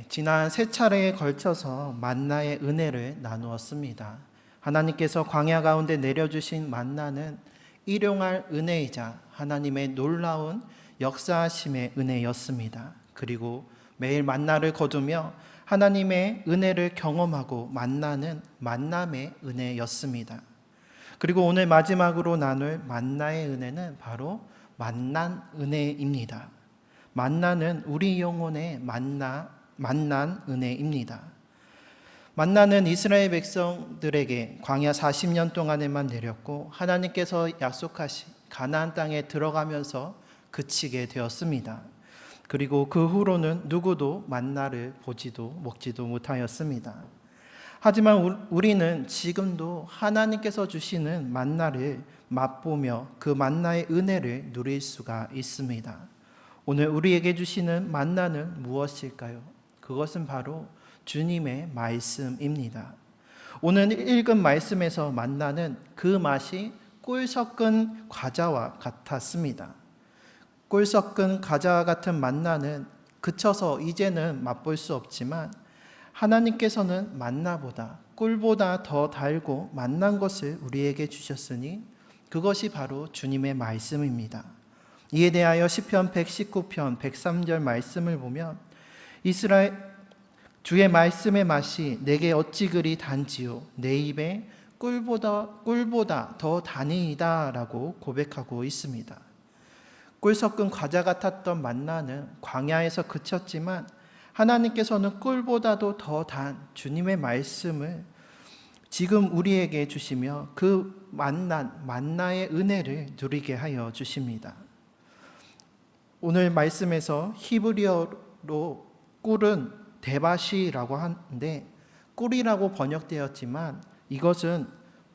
지난 세 차례에 걸쳐서 만나의 은혜를 나누었습니다. 하나님께서 광야 가운데 내려주신 만나는 일용할 은혜이자 하나님의 놀라운 역사하심의 은혜였습니다. 그리고 매일 만나를 거두며 하나님의 은혜를 경험하고 만나는 만남의 은혜였습니다. 그리고 오늘 마지막으로 나눌 만나의 은혜는 바로 만난 은혜입니다. 만나는 우리 영혼의 만난 은혜입니다. 만나는 이스라엘 백성들에게 광야 40년 동안에만 내렸고 하나님께서 약속하신 가나안 땅에 들어가면서 그치게 되었습니다. 그리고 그 후로는 누구도 만나를 보지도 먹지도 못하였습니다. 하지만 우리는 지금도 하나님께서 주시는 만나를 맛보며 그 만나의 은혜를 누릴 수가 있습니다. 오늘 우리에게 주시는 만나는 무엇일까요? 그것은 바로 주님의 말씀입니다. 오늘 읽은 말씀에서 만나는 그 맛이 꿀 섞은 과자와 같았습니다. 꿀 섞은 과자와 같은 만나는 그쳐서 이제는 맛볼 수 없지만 하나님께서는 만나보다 꿀보다 더 달고 맛난 것을 우리에게 주셨으니 그것이 바로 주님의 말씀입니다. 이에 대하여 시편 119편 103절 말씀을 보면 이스라엘 주의 말씀의 맛이 내게 어찌 그리 단지요 내 입에 꿀보다 더 다니이다 라고 고백하고 있습니다. 꿀 섞은 과자 같았던 만나는 광야에서 그쳤지만 하나님께서는 꿀보다도 더 단 주님의 말씀을 지금 우리에게 주시며 그 만나의 은혜를 누리게 하여 주십니다. 오늘 말씀에서 히브리어로 꿀은 데바시라고 하는데 꿀이라고 번역되었지만 이것은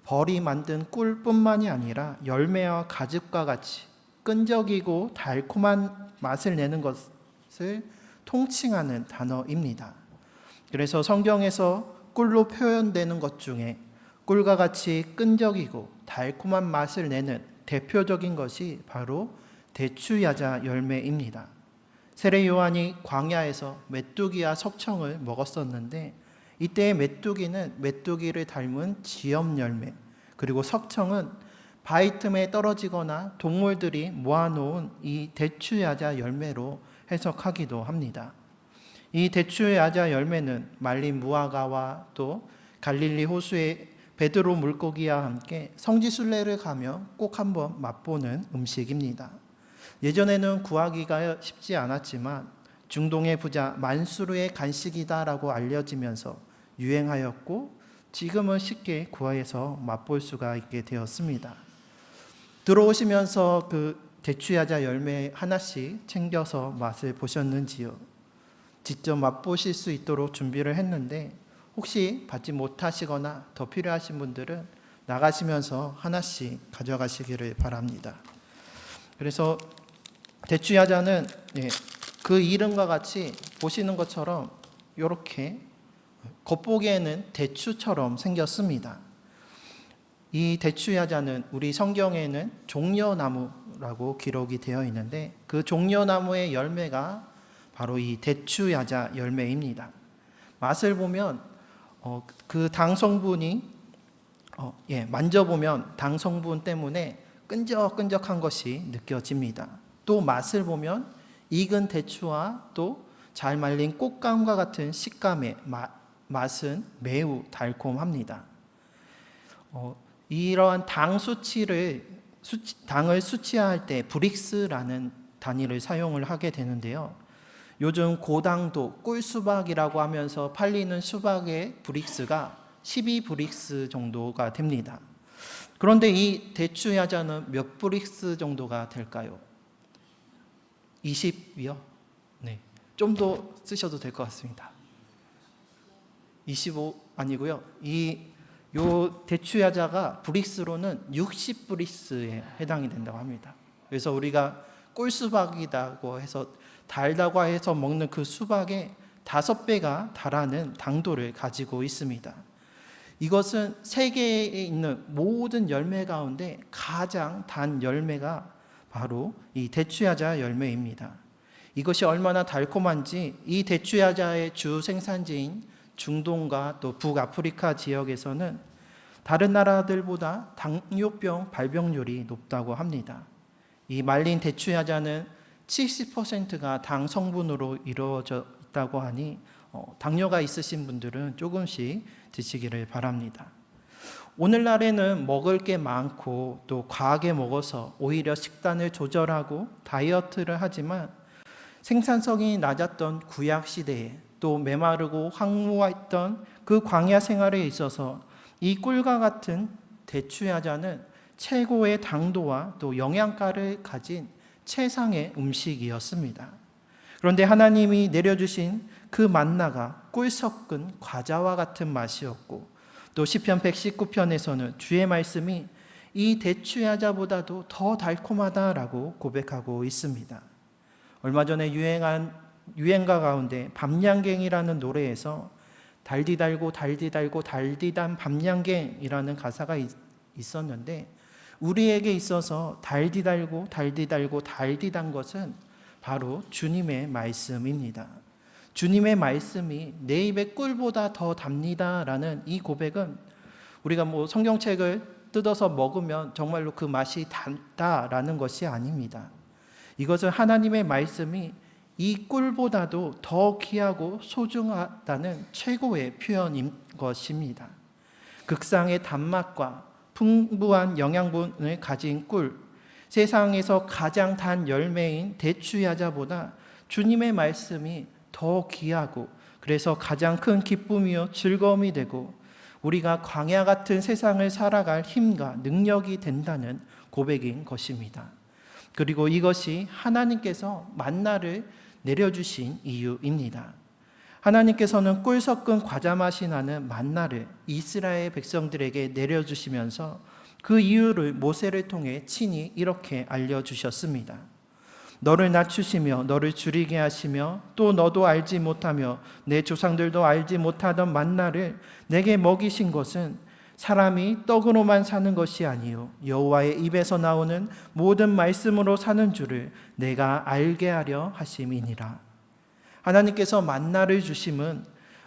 벌이 만든 꿀뿐만이 아니라 열매와 가즙과 같이 끈적이고 달콤한 맛을 내는 것을 통칭하는 단어입니다. 그래서 성경에서 꿀로 표현되는 것 중에 꿀과 같이 끈적이고 달콤한 맛을 내는 대표적인 것이 바로 대추야자 열매입니다. 세례 요한이 광야에서 메뚜기와 석청을 먹었었는데 이때의 메뚜기는 메뚜기를 닮은 지엄 열매, 그리고 석청은 바위 틈에 떨어지거나 동물들이 모아놓은 이 대추야자 열매로 해석하기도 합니다. 이 대추야자 열매는 말린 무화과와 또 갈릴리 호수의 베드로 물고기와 함께 성지순례를 가며 꼭 한번 맛보는 음식입니다. 예전에는 구하기가 쉽지 않았지만 중동의 부자 만수르의 간식이다라고 알려지면서 유행하였고 지금은 쉽게 구하여서 맛볼 수가 있게 되었습니다. 들어오시면서 그 대추야자 열매 하나씩 챙겨서 맛을 보셨는지요? 직접 맛보실 수 있도록 준비를 했는데 혹시 받지 못하시거나 더 필요하신 분들은 나가시면서 하나씩 가져가시기를 바랍니다. 그래서 대추야자는 그 이름과 같이 보시는 것처럼 이렇게 겉보기에는 대추처럼 생겼습니다. 이 대추야자는 우리 성경에는 종려나무라고 기록이 되어 있는데 그 종려나무의 열매가 바로 이 대추야자 열매입니다. 맛을 보면 그 당 성분이 만져보면 당 성분 때문에 끈적끈적한 것이 느껴집니다. 또 맛을 보면 익은 대추와 또 잘 말린 꽃감과 같은 식감의 맛은 매우 달콤합니다. 이러한 당을 수치할 때 브릭스라는 단위를 사용을 하게 되는데요. 요즘 고당도 꿀수박이라고 하면서 팔리는 수박의 브릭스가 12브릭스 정도가 됩니다. 그런데 이 대추야자는 몇 브릭스 정도가 될까요? 20이요? 네. 좀 더 쓰셔도 될 것 같습니다. 25 아니고요. 요 대추야자가 브릭스로는 60브릭스에 해당이 된다고 합니다. 그래서 우리가 꿀수박이라고 해서 달다고 해서 먹는 그 수박의 5배가 달하는 당도를 가지고 있습니다. 이것은 세계에 있는 모든 열매 가운데 가장 단 열매가 바로 이 대추야자 열매입니다. 이것이 얼마나 달콤한지 이 대추야자의 주 생산지인 중동과 또 북아프리카 지역에서는 다른 나라들보다 당뇨병 발병률이 높다고 합니다. 이 말린 대추야자는 70%가 당 성분으로 이루어져 있다고 하니 당뇨가 있으신 분들은 조금씩 드시기를 바랍니다. 오늘날에는 먹을 게 많고 또 과하게 먹어서 오히려 식단을 조절하고 다이어트를 하지만 생산성이 낮았던 구약 시대에 또 메마르고 황무했던 그 광야 생활에 있어서 이 꿀과 같은 대추야자는 최고의 당도와 또 영양가를 가진 최상의 음식이었습니다. 그런데 하나님이 내려주신 그 만나가 꿀 섞은 과자와 같은 맛이었고 또 시편 119편에서는 주의 말씀이 이 대추야자보다도 더 달콤하다라고 고백하고 있습니다. 얼마 전에 유행가 가운데 밤양갱이라는 노래에서 달디 달고 달디 달고 달디단 밤양갱이라는 가사가 있었는데 우리에게 있어서 달디 달고 달디 달고 달디단 것은 바로 주님의 말씀입니다. 주님의 말씀이 내 입의 꿀보다 더 답니다라는 이 고백은 우리가 성경책을 뜯어서 먹으면 정말로 그 맛이 단다라는 것이 아닙니다. 이것은 하나님의 말씀이 이 꿀보다도 더 귀하고 소중하다는 최고의 표현인 것입니다. 극상의 단맛과 풍부한 영양분을 가진 꿀, 세상에서 가장 단 열매인 대추야자보다 주님의 말씀이 더 귀하고 그래서 가장 큰 기쁨이요 즐거움이 되고 우리가 광야 같은 세상을 살아갈 힘과 능력이 된다는 고백인 것입니다. 그리고 이것이 하나님께서 만나를 내려주신 이유입니다. 하나님께서는 꿀 섞은 과자 맛이 나는 만나를 이스라엘 백성들에게 내려주시면서 그 이유를 모세를 통해 친히 이렇게 알려주셨습니다. 너를 낮추시며 너를 줄이게 하시며 또 너도 알지 못하며 내 조상들도 알지 못하던 만나를 내게 먹이신 것은 사람이 떡으로만 사는 것이 아니요 여호와의 입에서 나오는 모든 말씀으로 사는 줄을 내가 알게 하려 하심이니라. 하나님께서 만나를 주심은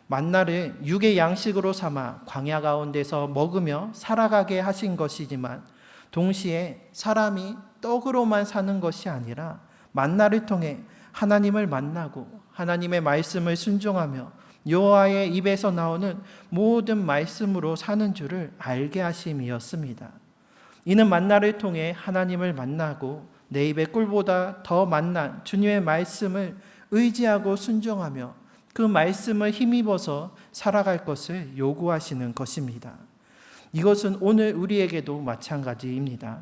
만나를 육의 양식으로 삼아 광야 가운데서 먹으며 살아가게 하신 것이지만 동시에 사람이 떡으로만 사는 것이 아니라 만나를 통해 하나님을 만나고 하나님의 말씀을 순종하며 여호와의 입에서 나오는 모든 말씀으로 사는 줄을 알게 하심이었습니다. 이는 만나를 통해 하나님을 만나고 내 입의 꿀보다 더 만난 주님의 말씀을 의지하고 순종하며 그 말씀을 힘입어서 살아갈 것을 요구하시는 것입니다. 이것은 오늘 우리에게도 마찬가지입니다.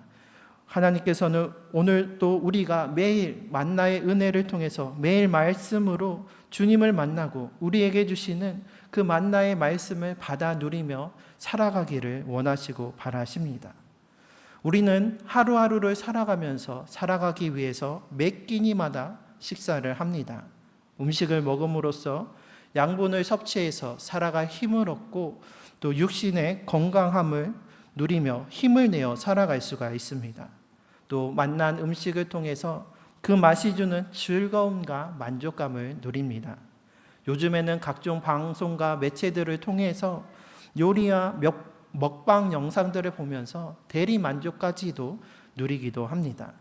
하나님께서는 오늘 또 우리가 매일 만나의 은혜를 통해서 매일 말씀으로 주님을 만나고 우리에게 주시는 그 만나의 말씀을 받아 누리며 살아가기를 원하시고 바라십니다. 우리는 하루하루를 살아가면서 살아가기 위해서 몇 끼니마다 식사를 합니다. 음식을 먹음으로써 양분을 섭취해서 살아갈 힘을 얻고 또 육신의 건강함을 누리며 힘을 내어 살아갈 수가 있습니다. 또 만난 음식을 통해서 그 맛이 주는 즐거움과 만족감을 누립니다. 요즘에는 각종 방송과 매체들을 통해서 요리와 먹방 영상들을 보면서 대리 만족까지도 누리기도 합니다.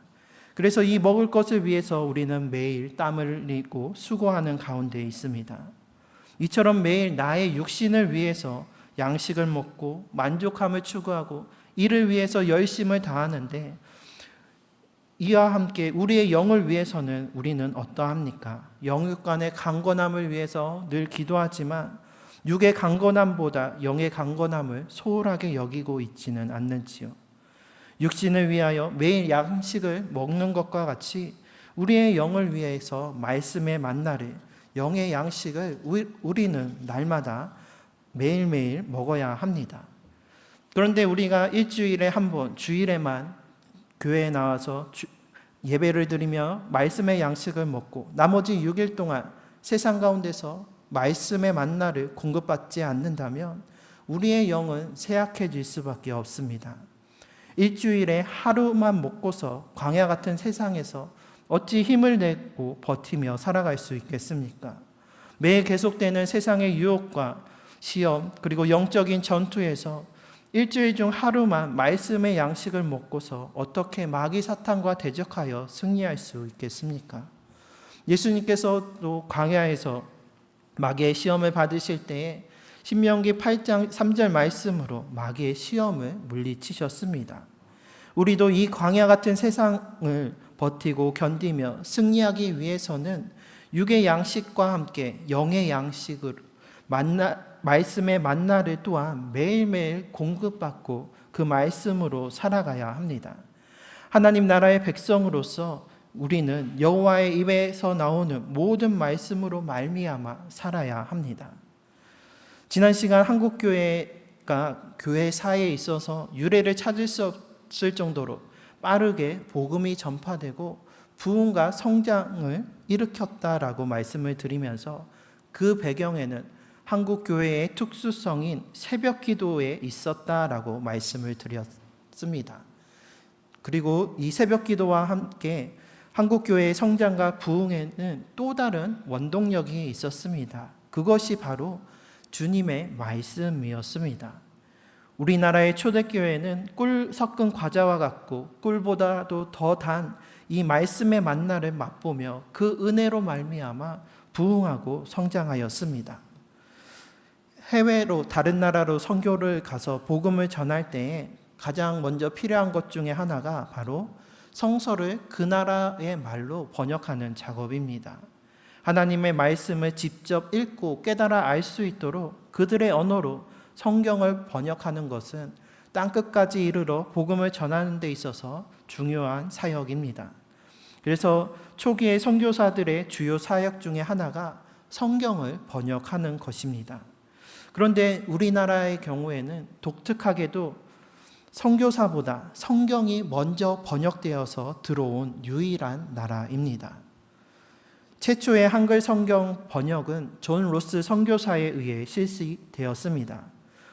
그래서 이 먹을 것을 위해서 우리는 매일 땀을 흘리고 수고하는 가운데 있습니다. 이처럼 매일 나의 육신을 위해서 양식을 먹고 만족함을 추구하고 이를 위해서 열심을 다하는데 이와 함께 우리의 영을 위해서는 우리는 어떠합니까? 영육간의 강건함을 위해서 늘 기도하지만 육의 강건함보다 영의 강건함을 소홀하게 여기고 있지는 않는지요. 육신을 위하여 매일 양식을 먹는 것과 같이 우리의 영을 위해서 말씀의 만나를 영의 양식을 우리는 날마다 매일매일 먹어야 합니다. 그런데 우리가 일주일에 한 번 주일에만 교회에 나와서 예배를 드리며 말씀의 양식을 먹고 나머지 6일 동안 세상 가운데서 말씀의 만나를 공급받지 않는다면 우리의 영은 쇠약해질 수밖에 없습니다. 일주일에 하루만 먹고서 광야 같은 세상에서 어찌 힘을 내고 버티며 살아갈 수 있겠습니까? 매일 계속되는 세상의 유혹과 시험 그리고 영적인 전투에서 일주일 중 하루만 말씀의 양식을 먹고서 어떻게 마귀 사탄과 대적하여 승리할 수 있겠습니까? 예수님께서도 광야에서 마귀의 시험을 받으실 때에 신명기 8장 3절 말씀으로 마귀의 시험을 물리치셨습니다. 우리도 이 광야 같은 세상을 버티고 견디며 승리하기 위해서는 육의 양식과 함께 영의 양식을 말씀의 만나를 또한 매일매일 공급받고 그 말씀으로 살아가야 합니다. 하나님 나라의 백성으로서 우리는 여호와의 입에서 나오는 모든 말씀으로 말미암아 살아야 합니다. 지난 시간 한국교회가 교회사에 있어서 유래를 찾을 수 없을 정도로 빠르게 복음이 전파되고 부흥과 성장을 일으켰다라고 말씀을 드리면서 그 배경에는 한국교회의 특수성인 새벽 기도에 있었다라고 말씀을 드렸습니다. 그리고 이 새벽 기도와 함께 한국교회의 성장과 부흥에는 또 다른 원동력이 있었습니다. 그것이 바로 주님의 말씀이었습니다. 우리나라의 초대교회는 꿀 섞은 과자와 같고 꿀보다도 더 단 이 말씀의 만나를 맛보며 그 은혜로 말미암아 부흥하고 성장하였습니다. 해외로 다른 나라로 선교를 가서 복음을 전할 때에 가장 먼저 필요한 것 중에 하나가 바로 성서를 그 나라의 말로 번역하는 작업입니다. 하나님의 말씀을 직접 읽고 깨달아 알 수 있도록 그들의 언어로 성경을 번역하는 것은 땅끝까지 이르러 복음을 전하는 데 있어서 중요한 사역입니다. 그래서 초기의 선교사들의 주요 사역 중에 하나가 성경을 번역하는 것입니다. 그런데 우리나라의 경우에는 독특하게도 선교사보다 성경이 먼저 번역되어서 들어온 유일한 나라입니다. 최초의 한글 성경 번역은 존 로스 선교사에 의해 실시되었습니다.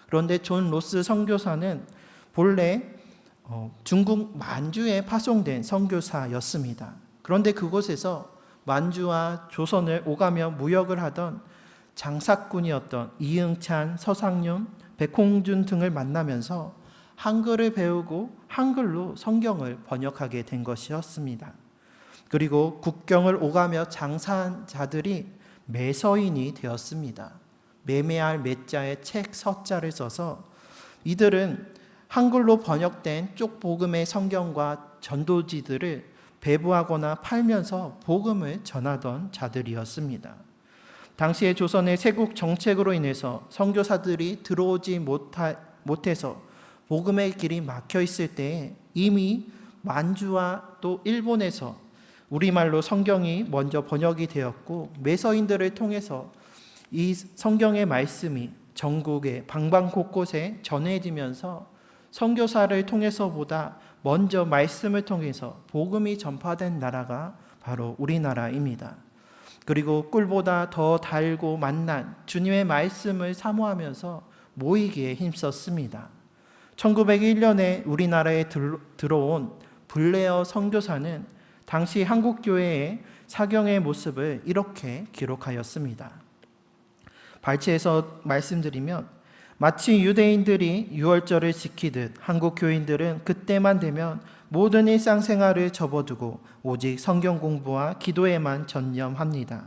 그런데 존 로스 선교사는 본래 중국 만주에 파송된 선교사였습니다. 그런데 그곳에서 만주와 조선을 오가며 무역을 하던 장사꾼이었던 이응찬, 서상윤, 백홍준 등을 만나면서 한글을 배우고 한글로 성경을 번역하게 된 것이었습니다. 그리고 국경을 오가며 장사한 자들이 매서인이 되었습니다. 매매할 매자에 책 서자를 써서 이들은 한글로 번역된 쪽복음의 성경과 전도지들을 배부하거나 팔면서 복음을 전하던 자들이었습니다. 당시의 조선의 세국 정책으로 인해서 선교사들이 들어오지 못해서 복음의 길이 막혀 있을 때에 이미 만주와 또 일본에서 우리말로 성경이 먼저 번역이 되었고 매서인들을 통해서 이 성경의 말씀이 전국의 방방 곳곳에 전해지면서 선교사를 통해서보다 먼저 말씀을 통해서 복음이 전파된 나라가 바로 우리나라입니다. 그리고 꿀보다 더 달고 맛난 주님의 말씀을 사모하면서 모이기에 힘썼습니다. 1901년에 우리나라에 들어온 블레어 선교사는 당시 한국교회의 사경의 모습을 이렇게 기록하였습니다. 발췌해서 말씀드리면 마치 유대인들이 유월절을 지키듯 한국 교인들은 그때만 되면 모든 일상생활을 접어두고 오직 성경 공부와 기도에만 전념합니다.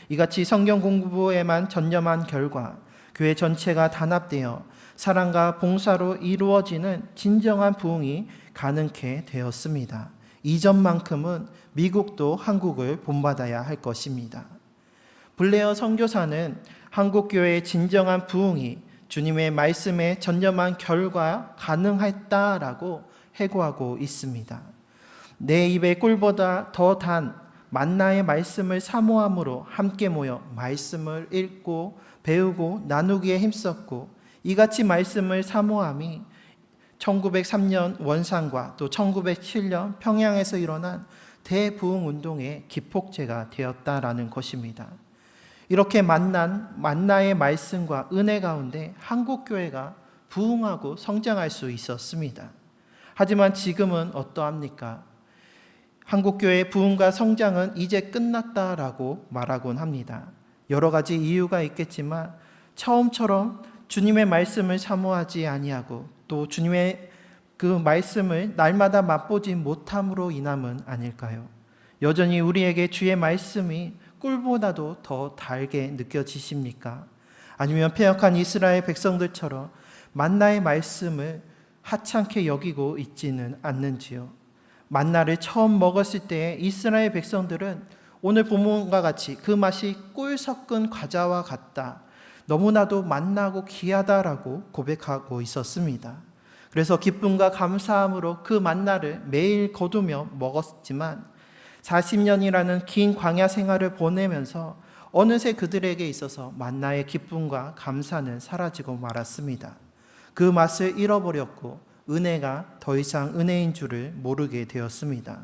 이같이 성경 공부에만 전념한 결과 교회 전체가 단합되어 사랑과 봉사로 이루어지는 진정한 부흥이 가능케 되었습니다. 이전만큼은 미국도 한국을 본받아야 할 것입니다. 블레어 선교사는 한국교회의 진정한 부흥이 주님의 말씀에 전념한 결과 가능했다라고 해고하고 있습니다. 내 입에 꿀보다 더 단 만나의 말씀을 사모함으로 함께 모여 말씀을 읽고 배우고 나누기에 힘썼고 이같이 말씀을 사모함이 1903년 원산과 또 1907년 평양에서 일어난 대부흥 운동의 기폭제가 되었다라는 것입니다. 이렇게 만나의 말씀과 은혜 가운데 한국교회가 부흥하고 성장할 수 있었습니다. 하지만 지금은 어떠합니까? 한국교회의 부흥과 성장은 이제 끝났다라고 말하곤 합니다. 여러 가지 이유가 있겠지만 처음처럼 주님의 말씀을 사모하지 아니하고 또 주님의 그 말씀을 날마다 맛보지 못함으로 인함은 아닐까요? 여전히 우리에게 주의 말씀이 꿀보다도 더 달게 느껴지십니까? 아니면 패역한 이스라엘 백성들처럼 만나의 말씀을 하찮게 여기고 있지는 않는지요? 만나를 처음 먹었을 때 이스라엘 백성들은 오늘 본문과 같이 그 맛이 꿀 섞은 과자와 같다, 너무나도 만나고 귀하다라고 고백하고 있었습니다. 그래서 기쁨과 감사함으로 그 만나를 매일 거두며 먹었지만 40년이라는 긴 광야 생활을 보내면서 어느새 그들에게 있어서 만나의 기쁨과 감사는 사라지고 말았습니다. 그 맛을 잃어버렸고 은혜가 더 이상 은혜인 줄을 모르게 되었습니다.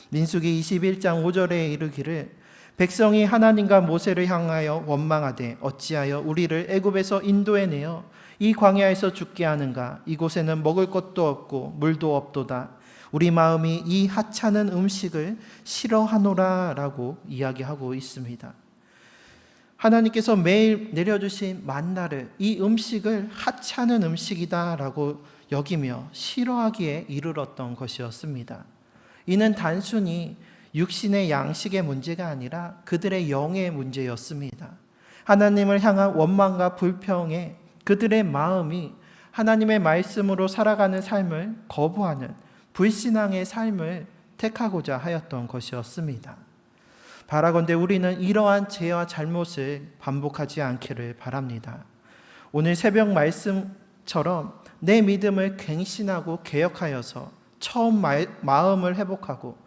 민수기 21장 5절에 이르기를 백성이 하나님과 모세를 향하여 원망하되 어찌하여 우리를 애굽에서 인도해내어 이 광야에서 죽게 하는가? 이곳에는 먹을 것도 없고 물도 없도다. 우리 마음이 이 하찮은 음식을 싫어하노라 라고 이야기하고 있습니다. 하나님께서 매일 내려주신 만나를, 이 음식을 하찮은 음식이다 라고 여기며 싫어하기에 이르렀던 것이었습니다. 이는 단순히 육신의 양식의 문제가 아니라 그들의 영의 문제였습니다. 하나님을 향한 원망과 불평에 그들의 마음이 하나님의 말씀으로 살아가는 삶을 거부하는 불신앙의 삶을 택하고자 하였던 것이었습니다. 바라건대 우리는 이러한 죄와 잘못을 반복하지 않기를 바랍니다. 오늘 새벽 말씀처럼 내 믿음을 갱신하고 개혁하여서 처음 마음을 회복하고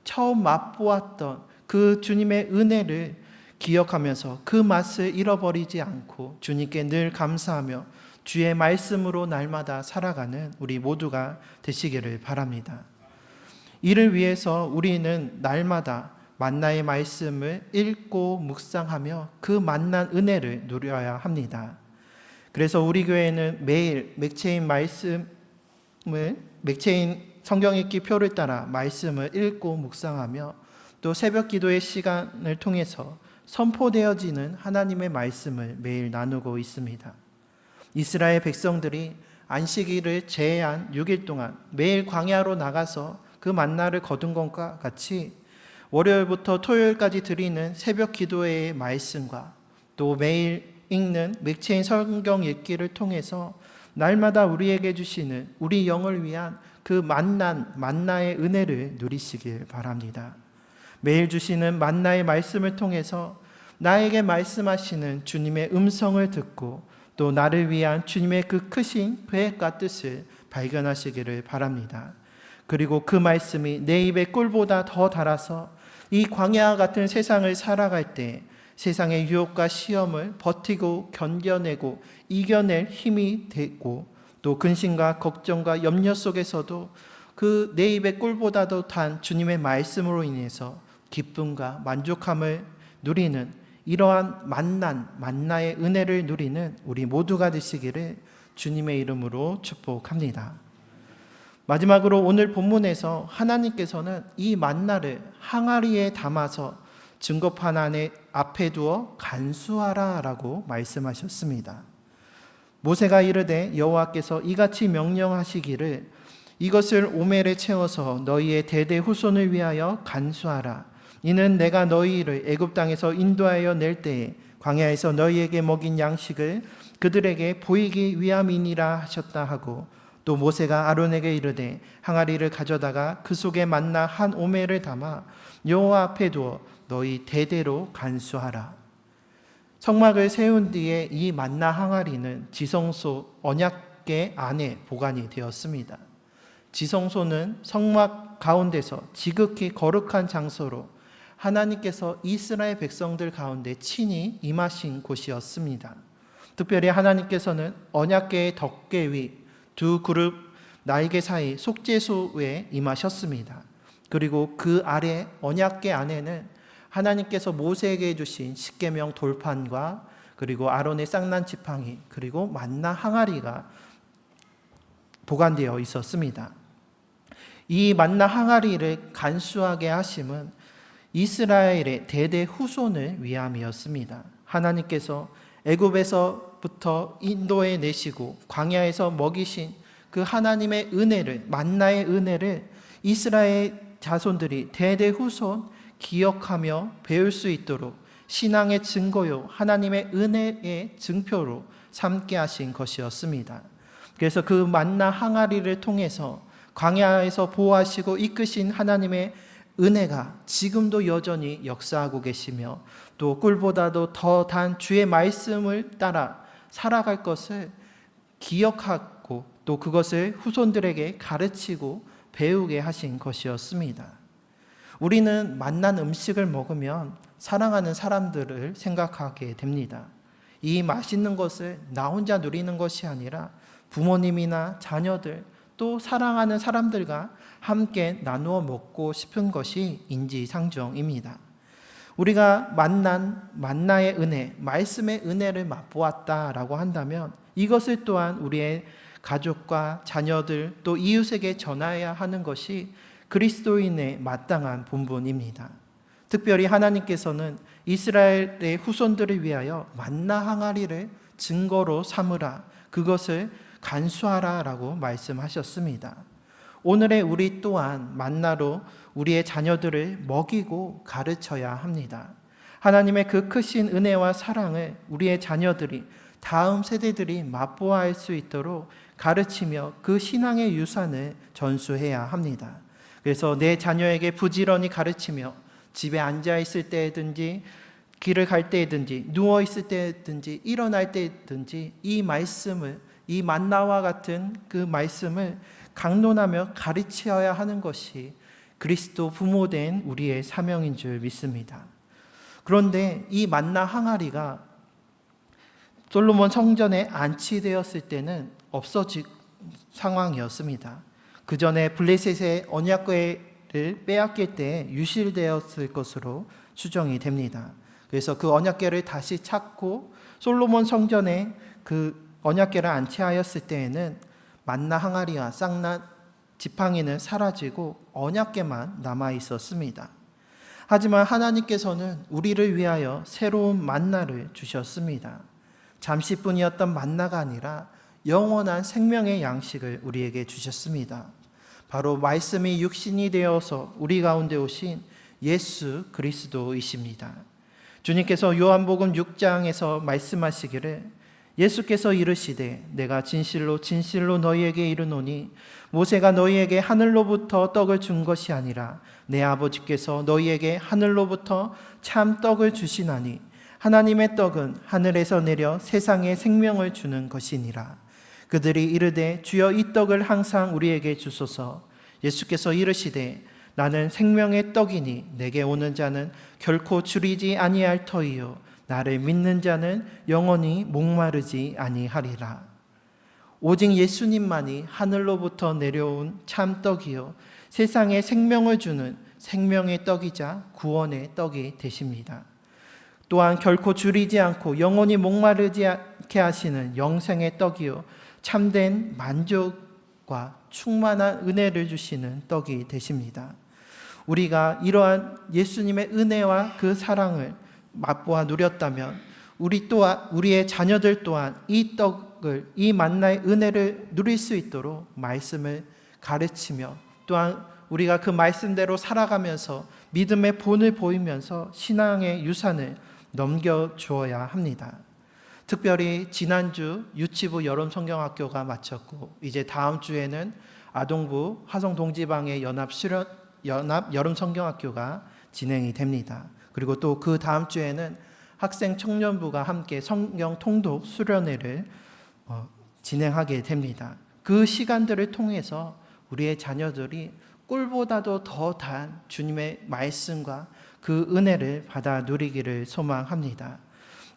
처음 맛보았던 그 주님의 은혜를 기억하면서 그 맛을 잃어버리지 않고 주님께 늘 감사하며 주의 말씀으로 날마다 살아가는 우리 모두가 되시기를 바랍니다. 이를 위해서 우리는 날마다 만나의 말씀을 읽고 묵상하며 그 만난 은혜를 누려야 합니다. 그래서 우리 교회는 매일 맥체인 성경 읽기 표를 따라 말씀을 읽고 묵상하며 또 새벽 기도의 시간을 통해서 선포되어지는 하나님의 말씀을 매일 나누고 있습니다. 이스라엘 백성들이 안식일을 제한 6일 동안 매일 광야로 나가서 그 만나를 거둔 것과 같이 월요일부터 토요일까지 드리는 새벽 기도의 말씀과 또 매일 읽는 맥체인 성경 읽기를 통해서 날마다 우리에게 주시는 우리 영을 위한 그 만나의 은혜를 누리시길 바랍니다. 매일 주시는 만나의 말씀을 통해서 나에게 말씀하시는 주님의 음성을 듣고 또 나를 위한 주님의 그 크신 계획과 뜻을 발견하시기를 바랍니다. 그리고 그 말씀이 내 입의 꿀보다 더 달아서 이 광야와 같은 세상을 살아갈 때 세상의 유혹과 시험을 버티고 견뎌내고 이겨낼 힘이 되고 또 근심과 걱정과 염려 속에서도 그 내 입의 꿀보다도 단 주님의 말씀으로 인해서 기쁨과 만족함을 누리는 이러한 만나의 은혜를 누리는 우리 모두가 되시기를 주님의 이름으로 축복합니다. 마지막으로 오늘 본문에서 하나님께서는 이 만나를 항아리에 담아서 증거판 앞에 두어 간수하라 라고 말씀하셨습니다. 모세가 이르되 여호와께서 이같이 명령하시기를 이것을 오멜에 채워서 너희의 대대 후손을 위하여 간수하라. 이는 내가 너희를 애굽 땅에서 인도하여 낼 때에 광야에서 너희에게 먹인 양식을 그들에게 보이기 위함이니라 하셨다 하고 또 모세가 아론에게 이르되 항아리를 가져다가 그 속에 만나 한 오멜을 담아 여호와 앞에 두어 너희 대대로 간수하라. 성막을 세운 뒤에 이 만나 항아리는 지성소 언약궤 안에 보관이 되었습니다. 지성소는 성막 가운데서 지극히 거룩한 장소로 하나님께서 이스라엘 백성들 가운데 친히 임하신 곳이었습니다. 특별히 하나님께서는 언약궤의 덮개 위 두 그룹 날개 사이 속죄소에 임하셨습니다. 그리고 그 아래 언약궤 안에는 하나님께서 모세에게 주신 십계명 돌판과 그리고 아론의 쌍난 지팡이 그리고 만나 항아리가 보관되어 있었습니다. 이 만나 항아리를 간수하게 하심은 이스라엘의 대대 후손을 위함이었습니다. 하나님께서 애굽에서부터 인도에 내시고 광야에서 먹이신 그 하나님의 은혜를, 만나의 은혜를 이스라엘 자손들이 대대 후손 기억하며 배울 수 있도록 신앙의 증거요 하나님의 은혜의 증표로 삼게 하신 것이었습니다. 그래서 그 만나 항아리를 통해서 광야에서 보호하시고 이끄신 하나님의 은혜가 지금도 여전히 역사하고 계시며 또 꿀보다도 더 단 주의 말씀을 따라 살아갈 것을 기억하고 또 그것을 후손들에게 가르치고 배우게 하신 것이었습니다. 우리는 맛난 음식을 먹으면 사랑하는 사람들을 생각하게 됩니다. 이 맛있는 것을 나 혼자 누리는 것이 아니라 부모님이나 자녀들 또 사랑하는 사람들과 함께 나누어 먹고 싶은 것이 인지상정입니다. 우리가 만난 만나의 은혜, 말씀의 은혜를 맛보았다라고 한다면 이것을 또한 우리의 가족과 자녀들 또 이웃에게 전해야 하는 것이 그리스도인의 마땅한 본분입니다. 특별히 하나님께서는 이스라엘의 후손들을 위하여 만나 항아리를 증거로 삼으라, 그것을 간수하라 라고 말씀하셨습니다. 오늘의 우리 또한 만나로 우리의 자녀들을 먹이고 가르쳐야 합니다. 하나님의 그 크신 은혜와 사랑을 우리의 자녀들이 다음 세대들이 맛보아할 수 있도록 가르치며 그 신앙의 유산을 전수해야 합니다. 그래서 내 자녀에게 부지런히 가르치며 집에 앉아 있을 때든지 길을 갈 때든지 누워 있을 때든지 일어날 때든지 이 말씀을, 이 만나와 같은 그 말씀을 강론하며 가르쳐야 하는 것이 그리스도 부모된 우리의 사명인 줄 믿습니다. 그런데 이 만나 항아리가 솔로몬 성전에 안치되었을 때는 없어진 상황이었습니다. 그 전에 블레셋의 언약궤를 빼앗길 때 유실되었을 것으로 추정이 됩니다. 그래서 그 언약궤를 다시 찾고 솔로몬 성전에 그 언약궤를 안치하였을 때에는 만나 항아리와 쌍난 지팡이는 사라지고 언약궤만 남아 있었습니다. 하지만 하나님께서는 우리를 위하여 새로운 만나를 주셨습니다. 잠시뿐이었던 만나가 아니라 영원한 생명의 양식을 우리에게 주셨습니다. 바로 말씀이 육신이 되어서 우리 가운데 오신 예수 그리스도이십니다. 주님께서 요한복음 6장에서 말씀하시기를 예수께서 이르시되 내가 진실로 진실로 너희에게 이르노니 모세가 너희에게 하늘로부터 떡을 준 것이 아니라 내 아버지께서 너희에게 하늘로부터 참 떡을 주시나니 하나님의 떡은 하늘에서 내려 세상에 생명을 주는 것이니라. 그들이 이르되 주여 이 떡을 항상 우리에게 주소서. 예수께서 이르시되 나는 생명의 떡이니 내게 오는 자는 결코 줄이지 아니할 터이요 나를 믿는 자는 영원히 목마르지 아니하리라. 오직 예수님만이 하늘로부터 내려온 참 떡이요 세상에 생명을 주는 생명의 떡이자 구원의 떡이 되십니다. 또한 결코 줄이지 않고 영원히 목마르지 않게 하시는 영생의 떡이요 참된 만족과 충만한 은혜를 주시는 떡이 되십니다. 우리가 이러한 예수님의 은혜와 그 사랑을 맛보아 누렸다면 우리 또한 우리의 자녀들 또한 이 떡을, 이 만나의 은혜를 누릴 수 있도록 말씀을 가르치며 또한 우리가 그 말씀대로 살아가면서 믿음의 본을 보이면서 신앙의 유산을 넘겨주어야 합니다. 특별히 지난주 유치부 여름성경학교가 마쳤고 이제 다음 주에는 아동부 화성동지방의 연합 여름성경학교가 진행이 됩니다. 그리고 또 그 다음 주에는 학생 청년부가 함께 성경 통독 수련회를 진행하게 됩니다. 그 시간들을 통해서 우리의 자녀들이 꿀보다도 더 단 주님의 말씀과 그 은혜를 받아 누리기를 소망합니다.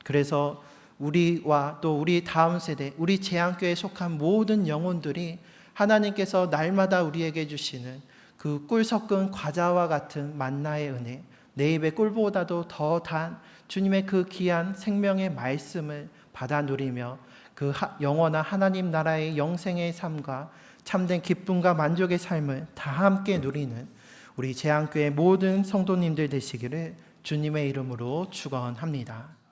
그래서 우리와 또 우리 다음 세대, 우리 재앙교회에 속한 모든 영혼들이 하나님께서 날마다 우리에게 주시는 그 꿀 섞은 과자와 같은 만나의 은혜, 내 입의 꿀보다도 더 단 주님의 그 귀한 생명의 말씀을 받아 누리며 그 영원한 하나님 나라의 영생의 삶과 참된 기쁨과 만족의 삶을 다 함께 누리는 우리 제안교회 모든 성도님들 되시기를 주님의 이름으로 축원합니다.